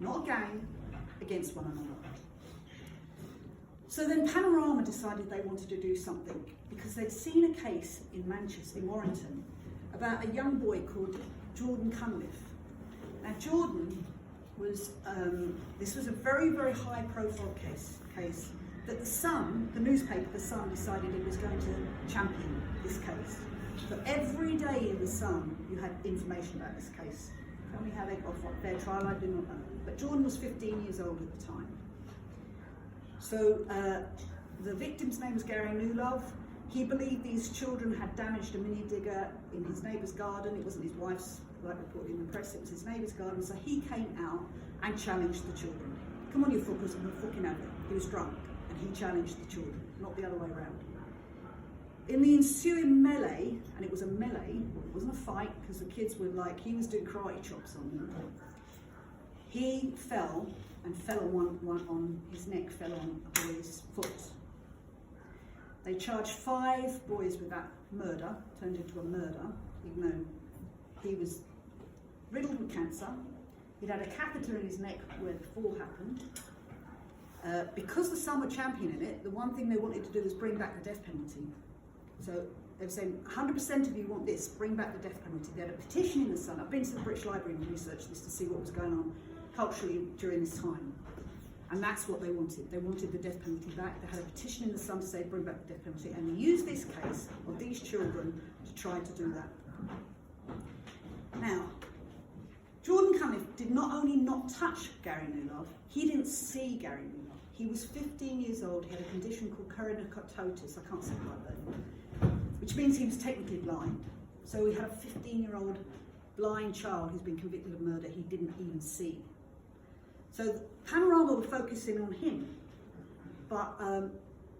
not a gang, against one another. So then Panorama decided they wanted to do something because they'd seen a case in Manchester, in Warrington, about a young boy called Jordan Cunliffe. Now Jordan was, this was a very, very high profile case that the Sun, the newspaper, the Sun, decided it was going to champion this case. So every day in the Sun you had information about this case. Tell me how they got off their trial, I do not know. But Jordan was 15 years old at the time. So the victim's name was Gary Newlove. He believed these children had damaged a mini digger in his neighbour's garden. It wasn't his wife's, like reported in the press, it was his neighbour's garden. So he came out and challenged the children. Come on, you fuckers, I'm gonna fucking have it. He was drunk and he challenged the children, not the other way around. In the ensuing melee, and it was a melee, it wasn't a fight because the kids were like, he was doing karate chops on them. He fell and fell on one on his neck, fell on a boy's foot. They charged 5 boys with that murder, turned into a murder, even though he was riddled with cancer. He'd had a catheter in his neck where the fall happened. Because the Sun were championing it, the one thing they wanted to do was bring back the death penalty. So they were saying, 100% of you want this, bring back the death penalty. They had a petition in the Sun. I've been to the British Library and researched this to see what was going on culturally during this time. And that's what they wanted. They wanted the death penalty back. They had a petition in the Sun to say, bring back the death penalty. And they used this case of these children to try to do that. Now, Jordan Cunliffe did not only not touch Gary Newlove, he didn't see Gary Newlove. He was 15 years old. He had a condition called keratosis, I can't say it like that, which means he was technically blind. So we had a 15-year-old blind child who's been convicted of murder he didn't even see. So Panorama were focusing on him, but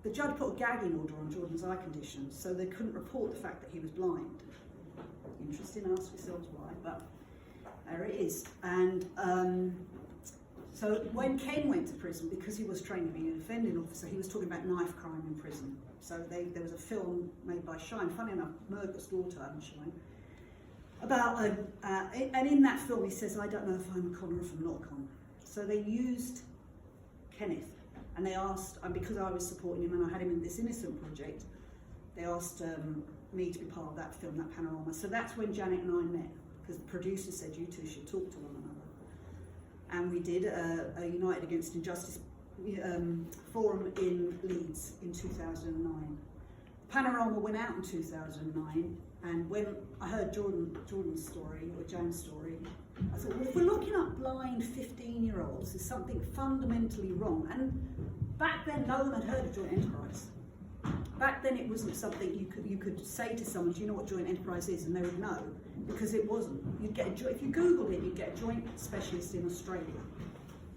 the judge put a gagging order on Jordan's eye condition, so they couldn't report the fact that he was blind. Interesting, ask yourselves why, but there it is. And so when Ken went to prison, because he was trained to be an offending officer, he was talking about knife crime in prison. So there was a film made by Shine, funny enough, Murdoch's daughter and Shine, about, and in that film he says, I don't know if I'm a con or if I'm not a con. So they used Kenneth, and they asked, and because I was supporting him and I had him in this Innocent project, they asked me to be part of that film, that Panorama. So that's when Janet and I met, because the producer said you two should talk to one another. And we did a United Against Injustice forum in Leeds in 2009. Panorama went out in 2009, and when I heard Jordan's story, or Jane's story, I thought, well, if we're looking up blind 15-year-olds, there's something fundamentally wrong. And back then, no one had heard of joint enterprise. Back then, it wasn't something you could say to someone, do you know what joint enterprise is? And they would know, because it wasn't. You'd get if you Googled it, you'd get a joint specialist in Australia.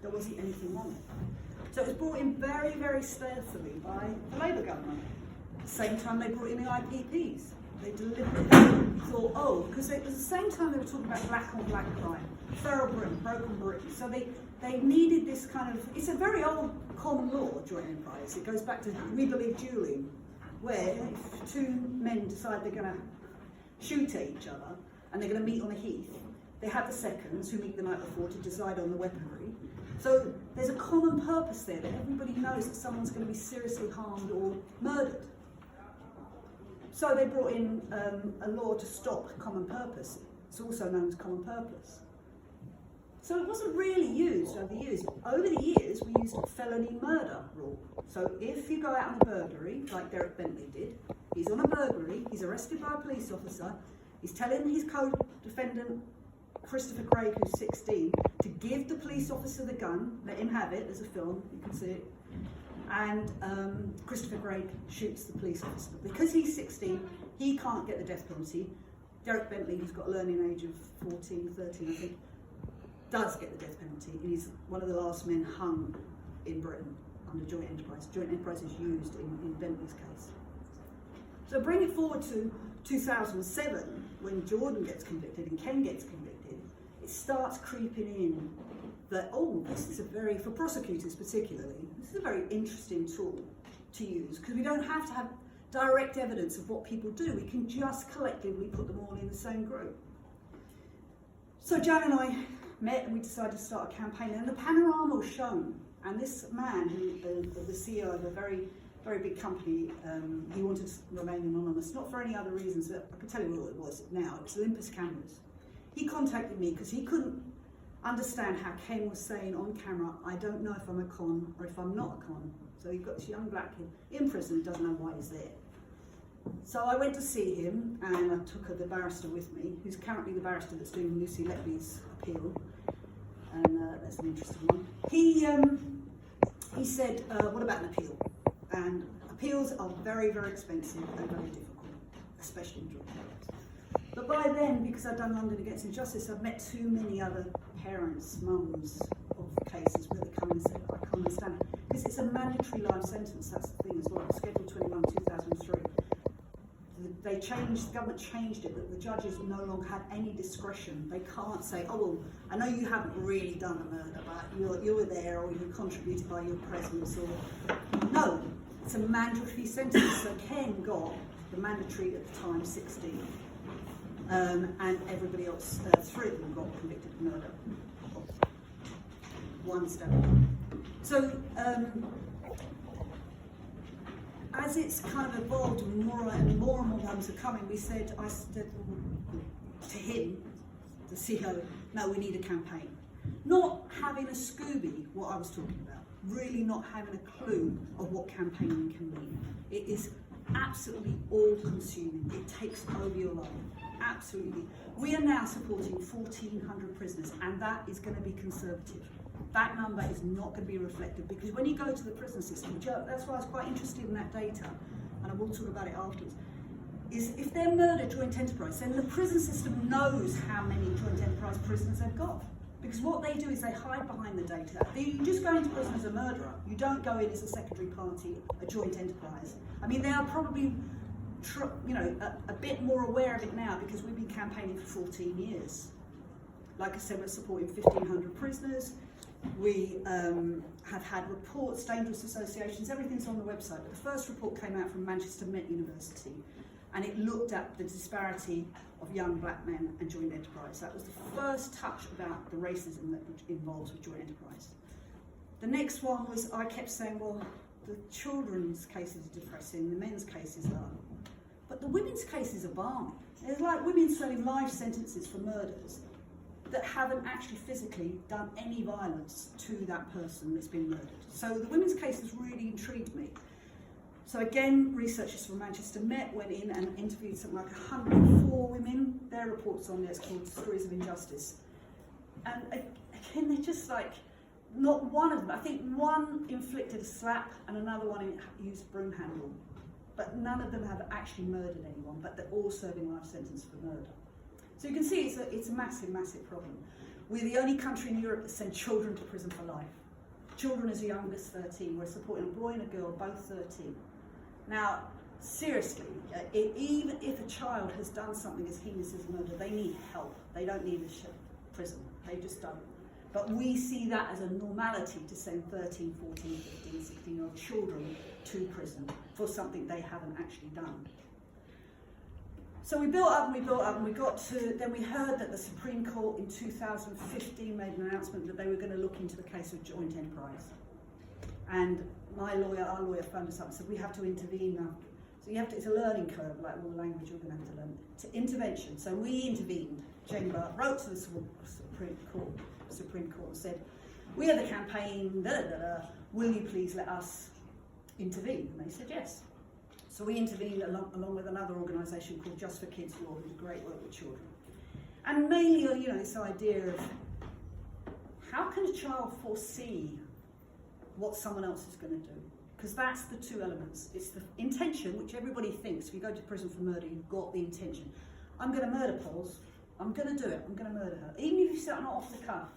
There wasn't anything wrong with it. So it was brought in very, very stealthily by the Labour government. At the same time, they brought in the IPPs. They deliberately thought, oh, because it was the same time they were talking about black on black crime, feral Britain, broken Britain. So they needed this kind of, it's a very old common law, joint enterprise. It goes back to We Believe dueling, where if 2 men decide they're going to shoot at each other and they're going to meet on a heath, they have the seconds who meet the night before to decide on the weaponry. So there's a common purpose there that everybody knows that someone's going to be seriously harmed or murdered. So they brought in a law to stop common purpose. It's also known as common purpose. So it wasn't really used over the years. Over the years, we used a felony murder rule. So if you go out on a burglary, like Derek Bentley did, he's on a burglary, he's arrested by a police officer, he's telling his co-defendant, Christopher Craig, who's 16, to give the police officer the gun, let him have it, there's a film, you can see it, and Christopher Craig shoots the police officer. Because he's 16, he can't get the death penalty. Derek Bentley, who's got a learning age of 14, 13, I think, does get the death penalty, and he's one of the last men hung in Britain under joint enterprise. Joint enterprise is used in Bentley's case. So bring it forward to 2007, when Jordan gets convicted and Ken gets convicted, it starts creeping in that, oh, this is a very, for prosecutors particularly, this is a very interesting tool to use, because we don't have to have direct evidence of what people do. We can just collectively put them all in the same group. So Jan and I met and we decided to start a campaign, and the panorama was shown. And this man, the CEO of a very, very big company, he wanted to remain anonymous, not for any other reasons. I can tell you what it was now. It was Olympus Cameras. He contacted me because he couldn't understand how Ken was saying on camera, I don't know if I'm a con or if I'm not a con. So you've got this young black kid in prison who doesn't know why he's there. So I went to see him, and I took the barrister with me, who's currently the barrister that's doing Lucy Letby's appeal, and that's an interesting one. He said, what about an appeal? And appeals are very, very expensive and very difficult, especially in drug cases. But by then, because I'd done London Against Injustice, I've met too many other parents, mums of cases where they come and say, I can't understand it. Because it's a mandatory life sentence, that's the thing as well, Schedule 21, 2003. The government changed it, that the judges no longer had any discretion. They can't say, oh, well, I know you haven't really done a murder, but you were there, or you contributed by your presence, or... No, it's a mandatory sentence. So Ken got the mandatory at the time, 16. And everybody else, 3 of them got convicted of murder. One step. So, as it's kind of evolved and more ones are coming, I said to him, the CEO, no, we need a campaign. Not having a Scooby, what I was talking about, really not having a clue of what campaigning can mean. It is absolutely all-consuming. It takes over your life, absolutely. We are now supporting 1,400 prisoners, and that is going to be conservative. That number is not going to be reflected, because when you go to the prison system, that's why I was quite interested in that data, and I will talk about it afterwards, is if they're murder joint enterprise, then the prison system knows how many joint enterprise prisoners they've got. Because what they do is they hide behind the data. You just go into prison as a murderer. You don't go in as a secondary party, a joint enterprise. I mean, they are probably a bit more aware of it now, because we've been campaigning for 14 years. Like I said, we're supporting 1,500 prisoners. We have had reports, dangerous associations, everything's on the website. But the first report came out from Manchester Met University, and it looked at the disparity of young black men and joint enterprise. That was the first touch about the racism that involves with joint enterprise. The next one was, I kept saying, well, the children's cases are depressing, the men's cases are. But the women's cases are balmy. It's like women serving life sentences for murders that haven't actually physically done any violence to that person that's been murdered. So the women's cases really intrigued me. So again, researchers from Manchester Met went in and interviewed something like 104 women. Their report's on there, it's called Stories of Injustice. And again, they're just like, not one of them, I think one inflicted a slap and another one used a broom handle. But none of them have actually murdered anyone, but they're all serving life sentence for murder. So you can see it's a massive, massive problem. We're the only country in Europe that sends children to prison for life. Children as young as 13. We're supporting a boy and a girl, both 13. Now, seriously, even if a child has done something as heinous as murder, they need help. They don't need a prison. They just don't. But we see that as a normality to send 13, 14, 15, 16-year-old children to prison for something they haven't actually done. So we built up and we built up, and we got to, then we heard that the Supreme Court in 2015 made an announcement that they were going to look into the case of joint enterprise. And our lawyer phoned us up and said, we have to intervene now. So you have to, it's a learning curve, like all the language you're going to have to learn. To intervention. So we intervened. JENGbA wrote to the Supreme Court and said, we are the campaign, will you please let us intervene? And they said yes. So we intervened along with another organisation called Just for Kids Law, who do great work with children. And mainly, this idea of how can a child foresee what someone else is going to do? Because that's the two elements. It's the intention, which everybody thinks. If you go to prison for murder, you've got the intention. I'm going to murder Pauls. I'm going to do it. I'm going to murder her. Even if you start not off the cuff.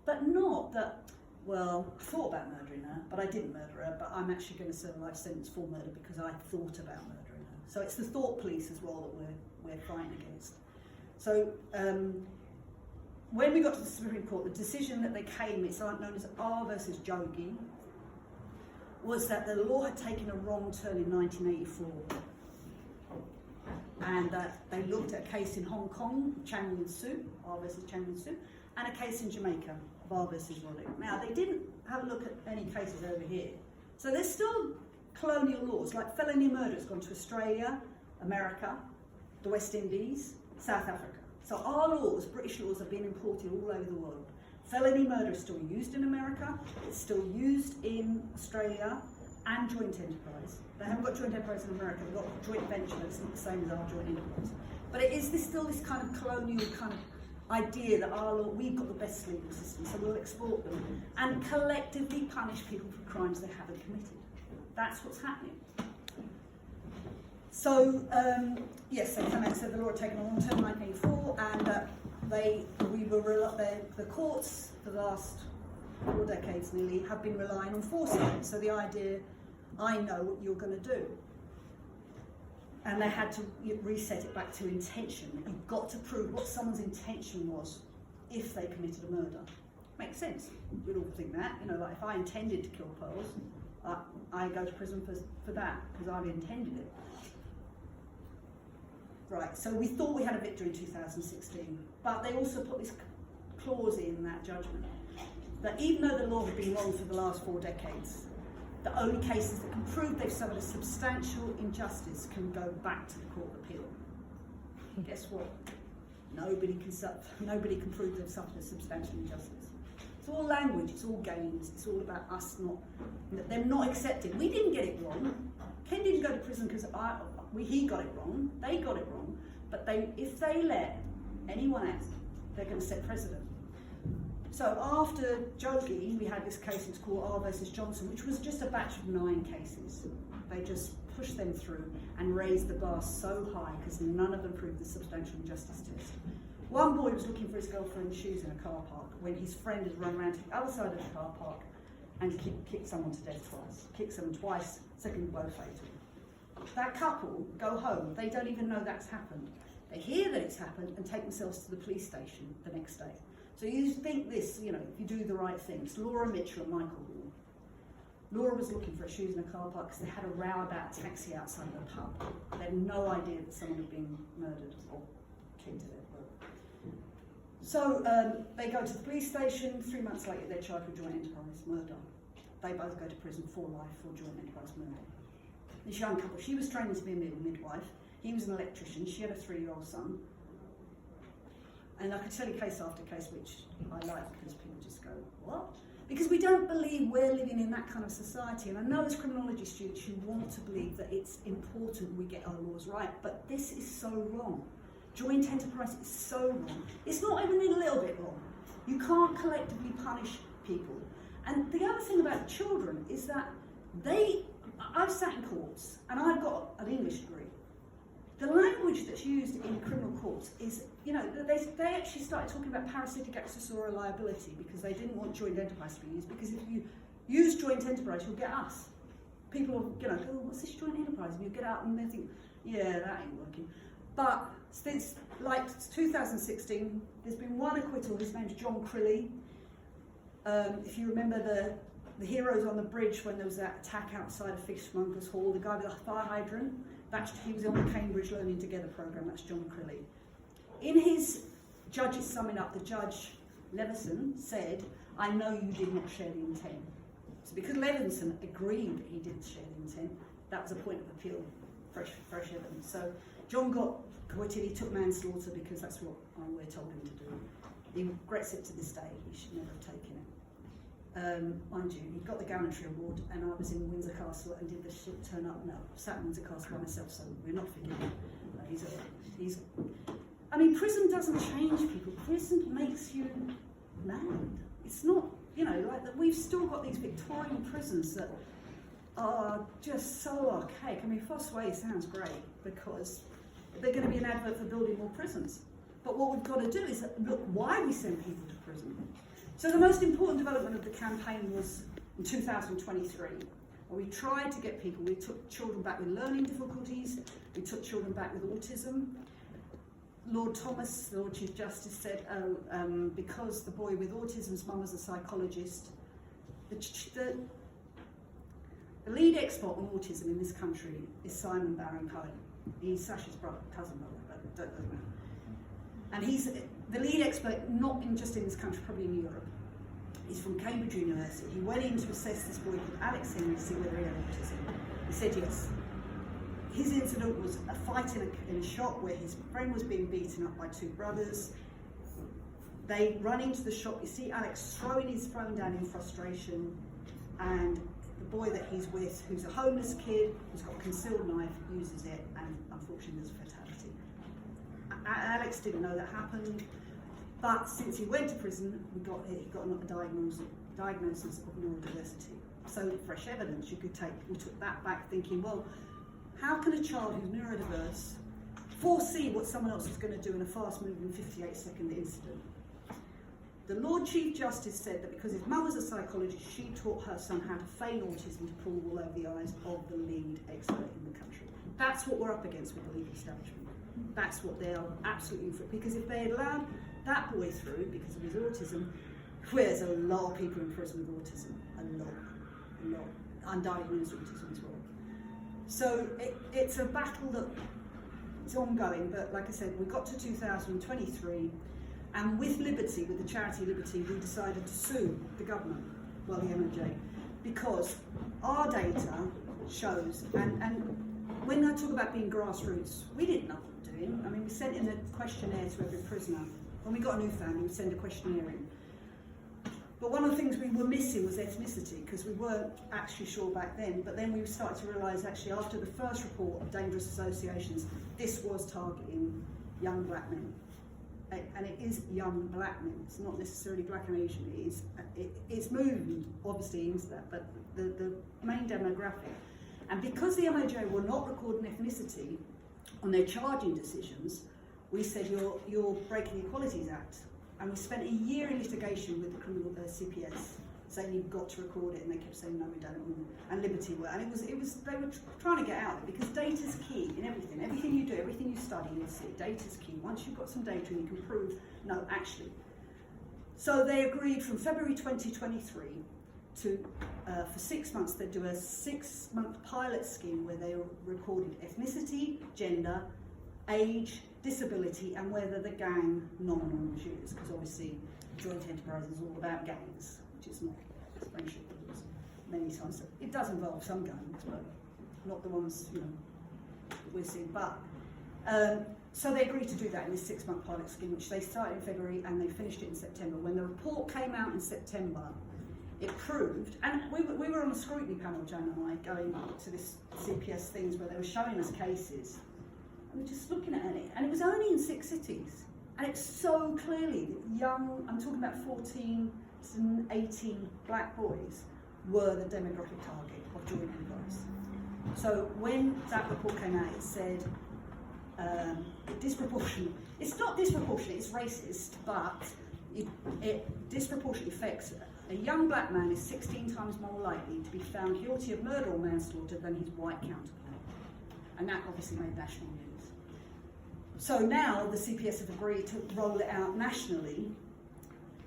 But not that, well, I thought about murdering her, but I didn't murder her, but I'm actually going to serve a life sentence for murder because I thought about murdering her. So it's the thought police as well that we're fighting against. So when we got to the Supreme Court, the decision that they came, it's known as R versus Jogi, was that the law had taken a wrong turn in 1984. And they looked at a case in Hong Kong, Chang Min Soo, R versus Chang Min Soo, and a case in Jamaica, Bar versus Roddick. Now, they didn't have a look at any cases over here. So there's still colonial laws, like felony murder has gone to Australia, America, the West Indies, South Africa. So our laws, British laws, have been imported all over the world. Felony murder is still used in America, it's still used in Australia, and joint enterprise. They haven't got joint enterprise in America, they've got joint venture, it's not the same as our joint enterprise. But it is still this kind of colonial kind of idea that our law, we've got the best legal system, so we'll export them and collectively punish people for crimes they haven't committed. That's what's happening. So, yes, they came out and said the law had taken a long time, 1984, and the courts for the last 4 decades nearly have been relying on foresight. So the idea, I know what you're going to do. And they had to reset it back to intention. You've got to prove what someone's intention was if they committed a murder. Makes sense. We'd all think that. You know, like if I intended to kill pearls, I go to prison for that because I've intended it. Right, so we thought we had a victory in 2016, but they also put this clause in that judgment that even though the law had been wrong for the last 4 decades, the only cases that can prove they've suffered a substantial injustice can go back to the Court of Appeal. Guess what? Nobody can prove they've suffered a substantial injustice. It's all language, it's all games, it's all about us them not accepting. We didn't get it wrong. Ken didn't go to prison because he got it wrong, they got it wrong, but if they let anyone out, they're going to set precedent. So after Jogi, we had this case, it's called R versus Johnson, which was just a batch of 9 cases. They just pushed them through and raised the bar so high because none of them proved the substantial injustice test. One boy was looking for his girlfriend's shoes in a car park when his friend had run around to the other side of the car park and kicked someone to death twice. Kicked someone twice, second blow fatal. That couple go home, they don't even know that's happened. They hear that it's happened and take themselves to the police station the next day. So you think this, you know, if you do the right things. Laura Mitchell and Michael Hall. Laura was looking for her shoes in a car park because they had a row about a taxi outside the pub. They had no idea that someone had been murdered or kicked to death. So they go to the police station. 3 months later, they're charged with joint enterprise murder. They both go to prison for life for joint enterprise murder. This young couple, she was training to be a midwife. He was an electrician. She had a 3-year-old son. And I could tell you case after case, which I like because people just go, what? Because we don't believe we're living in that kind of society. And I know as criminology students, you want to believe that it's important we get our laws right, but this is so wrong. Joint enterprise is so wrong. It's not even a little bit wrong. You can't collectively punish people. And the other thing about children is that I've sat in courts and I've got an English degree. The language that's used in criminal courts is, you know, they actually started talking about parasitic accessorial liability because they didn't want joint enterprise to be used, because if you use joint enterprise, you'll get us. People will, you know, go, oh, what's this joint enterprise? And you get out and they think, yeah, that ain't working. But since, like, 2016, there's been one acquittal. His name's John Crilly. If you remember the heroes on the bridge when there was that attack outside of Fishmongers Hall, the guy with the fire hydrant, he was on the Cambridge Learning Together programme, that's John Crilly. In his judge's summing up, the judge, Leveson, said, I know you did not share the intent. So because Leveson agreed that he didn't share the intent, that was a point of appeal, fresh evidence. So John got acquitted, he took manslaughter because that's what we're told him to do. He regrets it to this day, he should never have taken it. Mind you, he got the gallantry award, and I was in Windsor Castle and did the shit turn up. No, sat in Windsor Castle by myself, so we're not forgiven. I mean, prison doesn't change people. Prison makes you mad. It's not, you know, like that. We've still got these Victorian prisons that are just so archaic. I mean, Fosse Way sounds great because they're going to be an advert for building more prisons. But what we've got to do is look why we send people to prison. So the most important development of the campaign was in 2023, where we tried to get people, we took children back with learning difficulties, we took children back with autism. Lord Thomas, the Lord Chief Justice, said, because the boy with autism's mum was a psychologist, the lead expert on autism in this country is Simon Baron-Cohen. He's Sasha's cousin, by the way, but doesn't matter. And he's the lead expert, not just in this country, probably in Europe. He's from Cambridge University. He went in to assess this boy called Alex Henry to see whether he had autism. He said yes. His incident was a fight in a shop where his friend was being beaten up by two brothers. They run into the shop. You see Alex throwing his phone down in frustration, and the boy that he's with, who's a homeless kid, who's got a concealed knife, uses it, and unfortunately there's a fatality. Alex didn't know that happened, but since he went to prison, he got a diagnosis of neurodiversity. So fresh evidence you could take. We took that back, thinking, well, how can a child who's neurodiverse foresee what someone else is going to do in a fast-moving 58-second incident? The Lord Chief Justice said that because his mum was a psychologist, she taught her son how to feign autism to pull wool over the eyes of the lead expert in the country. That's what we're up against with the legal establishment. That's what they are absolutely for. Because if they had allowed that boy through because of his autism, there's a lot of people in prison with autism. A lot. Undiagnosed autism as well. So it's a battle that is ongoing, but like I said, we got to 2023, and with Liberty, with the charity Liberty, we decided to sue the government, well, the MOJ, because our data shows, and when I talk about being grassroots, we didn't know what we were doing. I mean, we sent in a questionnaire to every prisoner. When we got a new family, we send a questionnaire in. But one of the things we were missing was ethnicity, because we weren't actually sure back then. But then we started to realise, actually, after the first report of dangerous associations, this was targeting young black men. And it is young black men. It's not necessarily black and Asian. It's moved, obviously, into that. But the main demographic. And because the MOJ were not recording ethnicity on their charging decisions, we said, you're breaking the Equalities Act. And we spent a year in litigation with the criminal CPS, saying you've got to record it, and they kept saying no, we don't. And Liberty were, and it was they were trying to get out of it, because data's key in everything. Everything you do, everything you study, you'll see data's key. Once you've got some data and you can prove no, actually. So they agreed from February 2023 to for 6 months they'd do a 6-month pilot scheme where they recorded ethnicity, gender, age, disability, and whether the gang nominal was used, because obviously joint enterprise is all about gangs, which is not friendship groups many times. It does involve some gangs, but not the ones that we're seeing. But so they agreed to do that in this 6-month pilot scheme, which they started in February and they finished it in September. When the report came out in September, it proved, and we were on a scrutiny panel, Jan and I, going to this CPS things where they were showing us cases. And we're just looking at it, and it was only in 6 cities, and it's so clearly that young, I'm talking about 14 to 18 black boys, were the demographic target of joint enterprise. So when that report came out, it said disproportionate. It's not disproportionate, it's racist, but it disproportionately affects a young black man is 16 times more likely to be found guilty of murder or manslaughter than his white counterpart. And that obviously made national news. So now the CPS have agreed to roll it out nationally.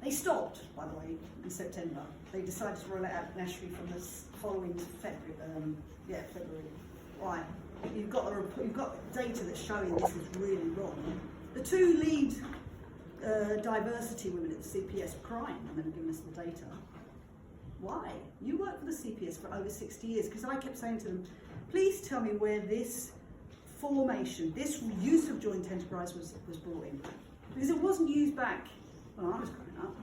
They stopped, by the way, in September. They decided to roll it out nationally from the following February. February. Why? You've got data that's showing this is really wrong. The 2 lead diversity women at the CPS are crying when they were giving us the data. Why? You worked for the CPS for over 60 years, because I kept saying to them, please tell me where this formation, this use of joint enterprise was brought in. Because it wasn't used back when I was growing up,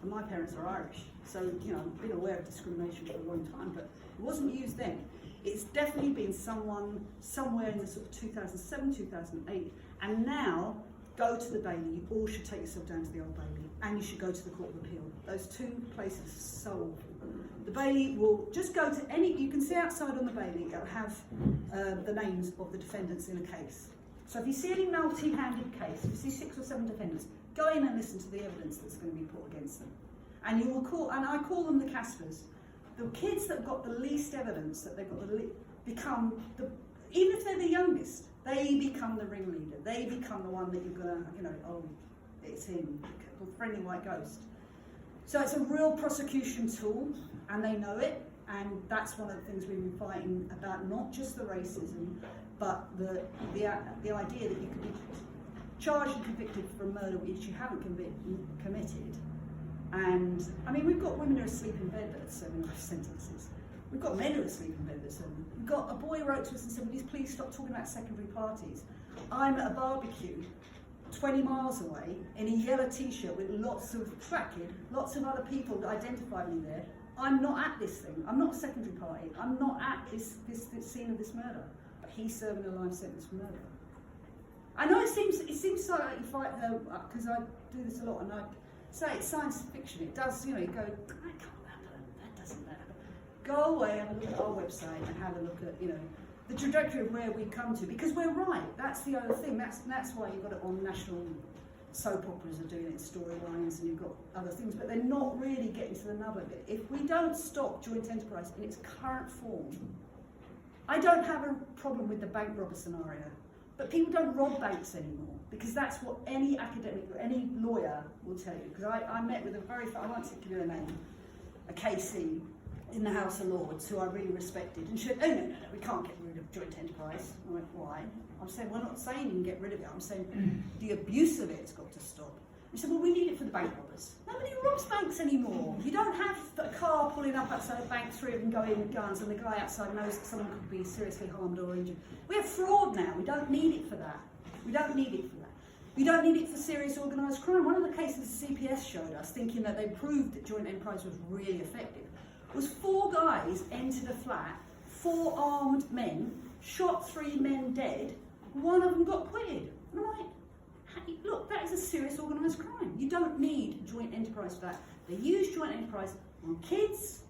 and my parents are Irish, so I've been aware of discrimination for a long time, but it wasn't used then. It's definitely been somewhere in the sort of 2007, 2008, and now go to the Bailey. You all should take yourself down to the Old Bailey, and you should go to the Court of Appeal. Those 2 places are so awful. The Bailey will just go to any, you can see outside on the Bailey, it'll have the names of the defendants in a case. So if you see any multi-handed case, if you see 6 or 7 defendants, go in and listen to the evidence that's going to be put against them. And you will call, and I call them the Caspers. The kids that have got the least evidence, that they've got become, even if they're the youngest, they become the ringleader. They become the one that you're going to, oh, it's him, the friendly white ghost. So it's a real prosecution tool, and they know it, and that's one of the things we've been fighting about, not just the racism, but the idea that you could be charged and convicted for a murder which you haven't committed. And I mean, we've got women who are asleep in bed that are serving life sentences. We've got men who are asleep in bed that are serving. We've got a boy who wrote to us and said, "Will you please stop talking about secondary parties? I'm at a barbecue 20 miles away in a yellow t-shirt with lots of tracking, lots of other people that identified me there. I'm not at this thing. I'm not a secondary party. I'm not at this scene of this murder." But he's serving a life sentence for murder. I know it seems like you fight her, because I do this a lot, and I say it's science fiction. It does, you know, you go, that can't happen. That doesn't happen. Go away, have a look at our website, and have a look at, you know, the trajectory of where we come to, because we're right. That's the other thing. That's why you've got it on national soap operas are doing it in storylines, and you've got other things, but they're not really getting to the nub of it. If we don't stop joint enterprise in its current form, I don't have a problem with the bank robber scenario, but people don't rob banks anymore, because that's what any academic or any lawyer will tell you. Because I met with I won't give you a name, a C.I.C. in the House of Lords, who I really respected, and she said, "Oh no, we can't get rid of joint enterprise." I went, "Why?" I'm saying, we're not saying you can get rid of it. I'm saying the abuse of it's got to stop. He said, "Well, we need it for the bank robbers." Nobody robs banks anymore. You don't have a car pulling up outside a bank, 3 of them go in with guns, and the guy outside knows that someone could be seriously harmed or injured. We have fraud now. We don't need it for that. We don't need it for that. We don't need it for serious organised crime. One of the cases the CPS showed us, thinking that they proved that joint enterprise was really effective, was 4 guys entered a flat, 4 armed men, shot 3 men dead, 1 of them got acquitted. And I'm like, hey, look, that is a serious organised crime. You don't need joint enterprise for that. They use joint enterprise on kids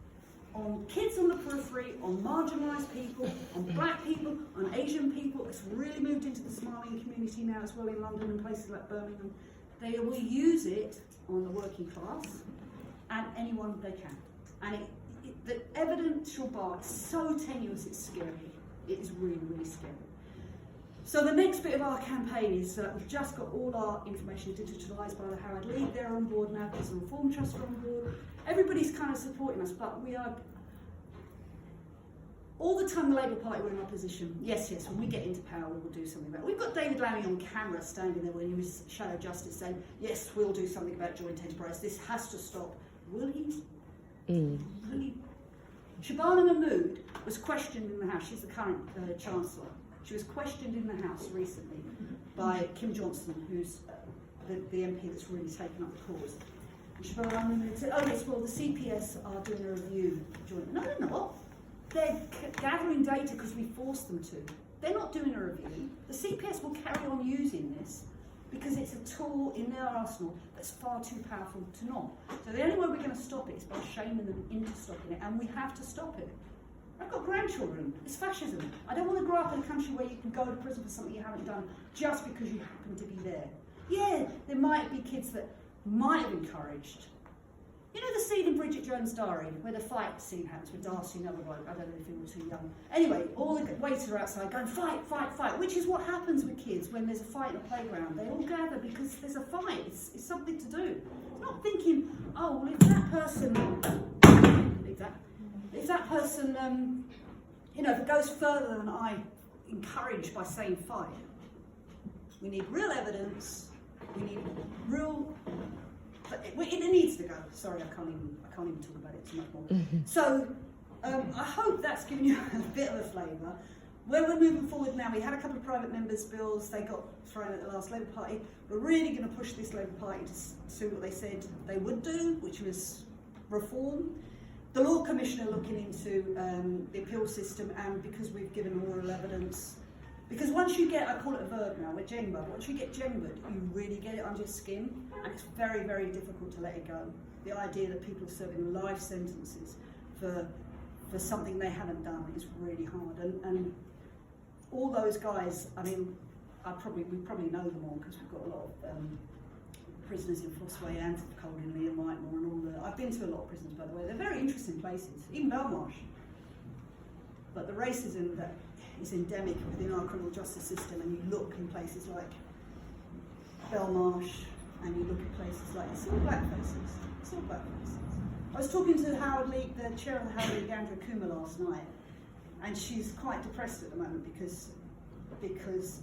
on the periphery, on marginalised people, on black people, on Asian people. It's really moved into the Somalian community now as well in London and places like Birmingham. They will use it on the working class and anyone they can. And the evidential bar is so tenuous, it's scary. It is really, really scary. So the next bit of our campaign is we've just got all our information digitalised by the Howard League. They're on board now, because the Reform Trust are on board. Everybody's kind of supporting us, but we are, all the time the Labour Party were in opposition. Yes, when we get into power, we will do something about it. We've got David Lammy on camera standing there when he was Shadow Justice saying, yes, we'll do something about joint enterprise. This has to stop. Will he? Will he? Shabana Mahmood was questioned in the House. She's the current Chancellor. She was questioned in the House recently by Kim Johnson, who's the MP that's really taken up the cause. And Shabana Mahmood said, oh yes, well the CPS are doing a review. No, they're not. They're gathering data because we forced them to. They're not doing a review. The CPS will carry on using this because it's a tool in their arsenal that's far too powerful to not. So the only way we're going to stop it is by shaming them into stopping it, and we have to stop it. I've got grandchildren. It's fascism. I don't want to grow up in a country where you can go to prison for something you haven't done just because you happen to be there. Yeah, there might be kids that might have encouraged. You know the scene in Bridget Jones' Diary where the fight scene happens with Darcy and another bloke? I don't know if you were too young. Anyway, all the waiters are outside going, fight, fight, fight, which is what happens with kids when there's a fight in a playground. They all gather because there's a fight. It's something to do. It's not thinking, oh, well, if that person, you know, if it goes further than I encourage by saying fight. We need real evidence. We need real. It needs to go. Sorry, I can't even talk about it too much more. So I hope that's given you a bit of a flavour. Where we're moving forward now, we had a couple of private members' bills. They got thrown at the last Labour Party. We're really going to push this Labour Party to do what they said they would do, which was reform. The Law Commissioner looking into the appeal system, and because we've given oral evidence. Because once you get, I call it a verb now, we're JENGbA, once you get JENGba'd, you really get it under your skin, and it's very, very difficult to let it go. The idea that people are serving life sentences for something they haven't done is really hard. And all those guys, I mean, we probably know them all because we've got a lot of prisoners in Fossway and Coldingley and Whitemore and all the. I've been to a lot of prisons, by the way. They're very interesting places, even Belmarsh. But the racism that is endemic within our criminal justice system, and you look in places like Belmarsh, and you look at places like, it's all black faces. It's all black faces. I was talking to Howard League, the chair of the Howard League, Andrea Kuma, last night, and she's quite depressed at the moment because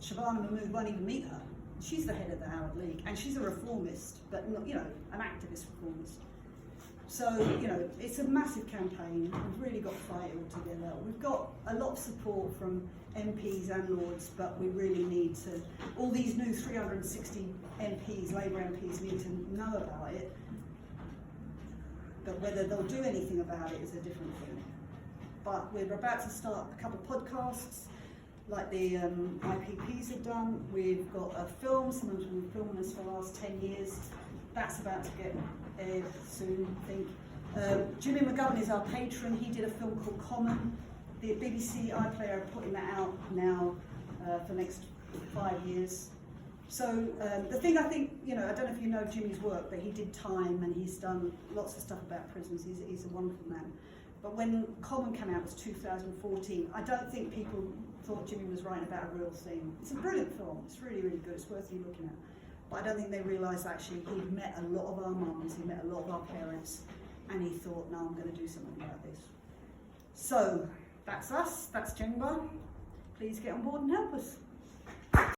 Shabana Mahmood won't even meet her. she's the head of the Howard League, and she's a reformist, but not, you know, an activist reformist. So, you know, it's a massive campaign. We've really got to fight it all together. We've got a lot of support from MPs and Lords, but we really need to, all these new 360 MPs, Labour MPs, need to know about it. But whether they'll do anything about it is a different thing. But we're about to start a couple of podcasts, like the IPPs have done. We've got a film, someone's been filming us for the last 10 years. That's about to get aired soon, I think. Jimmy McGovern is our patron. He did a film called Common. The BBC iPlayer are putting that out now for the next 5 years. So the thing I think, you know, I don't know if you know Jimmy's work, but he did Time and he's done lots of stuff about prisons. He's a wonderful man. But when Common came out, it was 2014. I don't think people thought Jimmy was writing about a real thing. It's a brilliant film. It's really, really good. It's worth you looking at. But I don't think they realised actually he'd met a lot of our mums, he met a lot of our parents, and he thought, no, I'm going to do something about this. So that's us. That's JENGbA. Please get on board and help us.